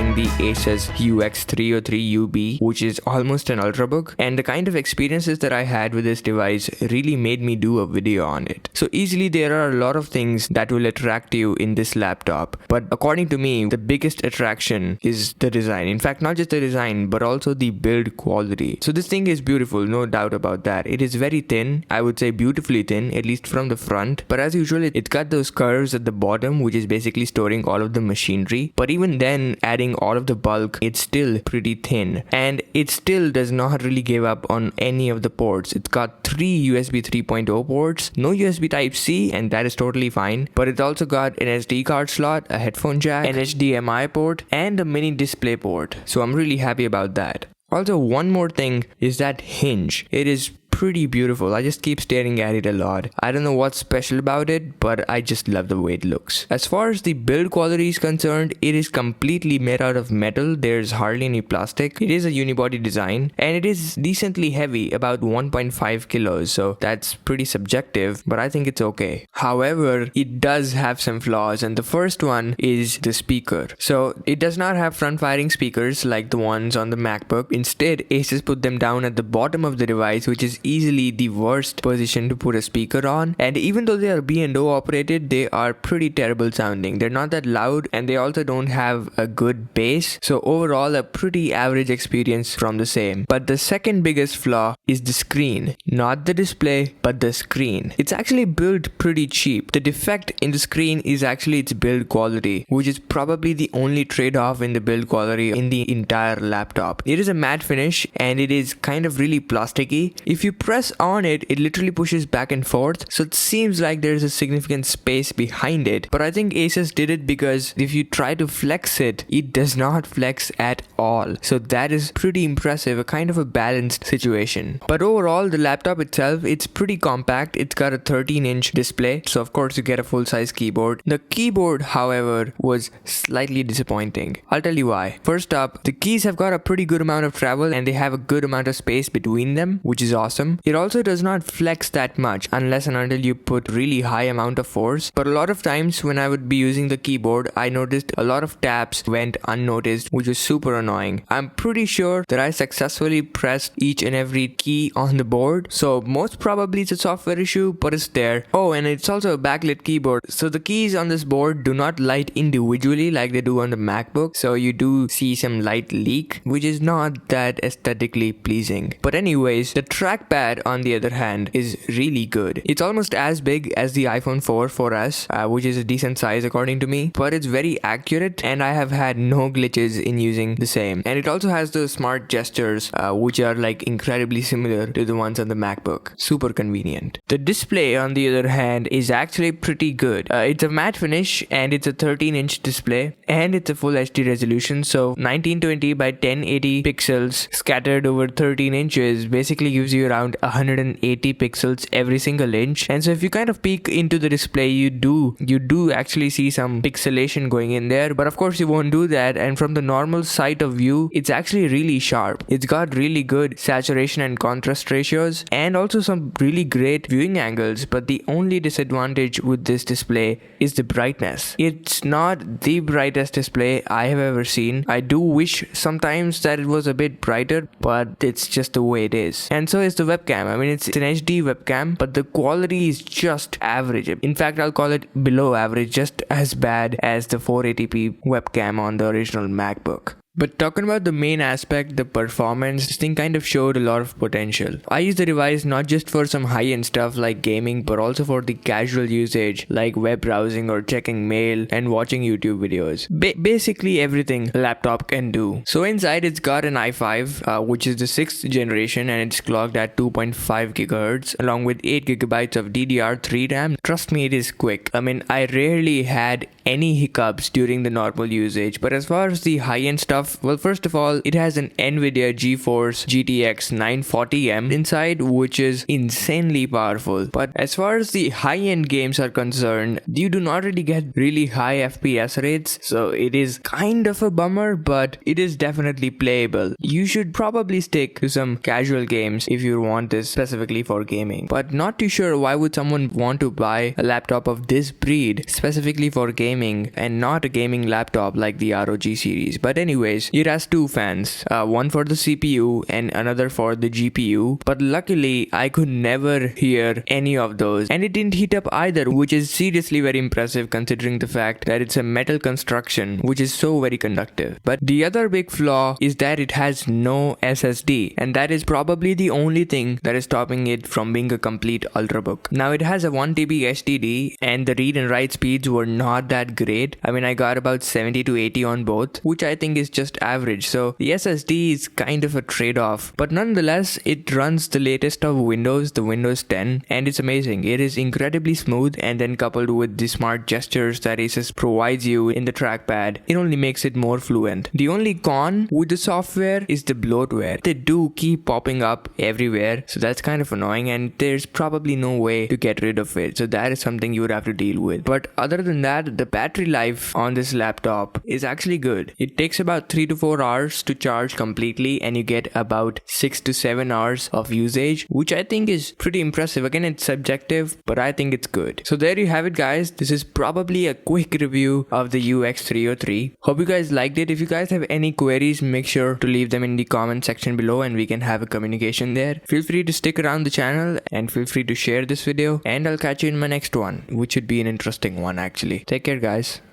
using the Asus UX303UB, which is almost an ultrabook, and the kind of experiences that I had with this device really made me do a video on it. So easily there are a lot of things that will attract you in this laptop, but according to me, the biggest attraction is the design. In fact, not just the design, but also the build quality. So this thing is beautiful, no doubt about that. It is very thin, I would say beautifully thin, at least from the front, but as usual, it's got those curves at the bottom, which is basically storing all of the machinery. But even then, adding all of the bulk, it's still pretty thin, and it still does not really give up on any of the ports. It's got 3 USB 3.0 ports, no USB Type-C, and that is totally fine, but it's also got an SD card slot, a headphone jack, an HDMI port, and a mini display port. So I'm really happy about that. Also, one more thing is that hinge. It is pretty beautiful. I just keep staring at it a lot. I don't know what's special about it, but I just love the way it looks. As far as the build quality is concerned, it is completely made out of metal. There's hardly any plastic. It is a unibody design, and it is decently heavy, about 1.5 kilos, so that's pretty subjective, but I think it's okay. However, it does have some flaws, and the first one is the speaker. So it does not have front-firing speakers like the ones on the MacBook. Instead, Asus put them down at the bottom of the device, which is easily the worst position to put a speaker on, and even though they are B&O operated, they are pretty terrible sounding. They're not that loud, and they also don't have a good bass, so overall a pretty average experience from the same. But the second biggest flaw is the screen. Not the display, but the screen. It's actually built pretty cheap. The defect in the screen is actually its build quality, which is probably the only trade-off in the build quality in the entire laptop. It is a matte finish, and it is kind of really plasticky. If you press on it, it literally pushes back and forth, so it seems like there's a significant space behind it. But I think Asus did it because if you try to flex it, it does not flex at all. So that is pretty impressive, a kind of a balanced situation. But overall, the laptop itself, it's pretty compact. It's got a 13-inch display, so of course you get a full-size keyboard. The keyboard, however, was slightly disappointing. I'll tell you why. First up, the keys have got a pretty good amount of travel, and they have a good amount of space between them, which is awesome. It also does not flex that much unless and until you put really high amount of force, but a lot of times when I would be using the keyboard, I noticed a lot of taps went unnoticed, which was super annoying. I'm pretty sure that I successfully pressed each and every key on the board, so most probably it's a software issue, but it's there. Oh, and it's also a backlit keyboard, so the keys on this board do not light individually like they do on the MacBook, so you do see some light leak, which is not that aesthetically pleasing. But anyways, the trackpad on the other hand is really good. It's almost as big as the iPhone 4 4S, which is a decent size according to me, but it's very accurate, and I have had no glitches in using the same. And it also has the smart gestures, which are like incredibly similar to the ones on the MacBook. Super convenient. The display on the other hand is actually pretty good. It's a matte finish, and it's a 13-inch display, and it's a full HD resolution, so 1920 by 1080 pixels scattered over 13 inches basically gives you around 180 pixels every single inch. And so if you kind of peek into the display, you do actually see some pixelation going in there, but of course you won't do that, and from the normal side of view, it's actually really sharp. It's got really good saturation and contrast ratios, and also some really great viewing angles, but the only disadvantage with this display is the brightness. It's not the brightest display I have ever seen. I do wish sometimes that it was a bit brighter, but it's just the way it is. And so is the webcam. I mean, it's an HD webcam, but the quality is just average. In fact, I'll call it below average, just as bad as the 480p webcam on the original MacBook. But talking about the main aspect, the performance, this thing kind of showed a lot of potential. I use the device not just for some high-end stuff like gaming, but also for the casual usage like web browsing or checking mail and watching YouTube videos. Basically everything a laptop can do. So inside it's got an i5, which is the 6th generation, and it's clocked at 2.5 GHz along with 8 GB of DDR3 RAM. Trust me, it is quick. I mean, I rarely had any hiccups during the normal usage, but as far as the high-end stuff stuff? Well, first of all, it has an NVIDIA GeForce GTX 940M inside, which is insanely powerful. But as far as the high-end games are concerned, you do not really get really high FPS rates, so it is kind of a bummer, but it is definitely playable. You should probably stick to some casual games if you want this specifically for gaming. But not too sure why would someone want to buy a laptop of this breed specifically for gaming and not a gaming laptop like the ROG series. But anyways, it has two fans, one for the CPU and another for the GPU. But luckily I could never hear any of those, and it didn't heat up either, which is seriously very impressive considering the fact that it's a metal construction which is so very conductive. But the other big flaw is that it has no SSD, and that is probably the only thing that is stopping it from being a complete ultrabook. Now it has a 1TB HDD and the read and write speeds were not that great. I mean, I got about 70 to 80 on both, which I think is just average, so the SSD is kind of a trade-off. But nonetheless, it runs the latest of Windows, the Windows 10, and it's amazing. It is incredibly smooth, and then coupled with the smart gestures that Asus provides you in the trackpad, it only makes it more fluent. The only con with the software is the bloatware. They do keep popping up everywhere, so that's kind of annoying, and there's probably no way to get rid of it, so that is something you would have to deal with. But other than that, the battery life on this laptop is actually good. It takes about 3 to 4 hours to charge completely, and you get about 6 to 7 hours of usage, which I think is pretty impressive. Again, it's subjective, but I think it's good. So there you have it, guys. This is probably a quick review of the UX303. Hope you guys liked it. If you guys have any queries, make sure to leave them in the comment section below and we can have a communication there. Feel free to stick around the channel and feel free to share this video, and I'll catch you in my next one, which should be an interesting one actually. Take care, guys.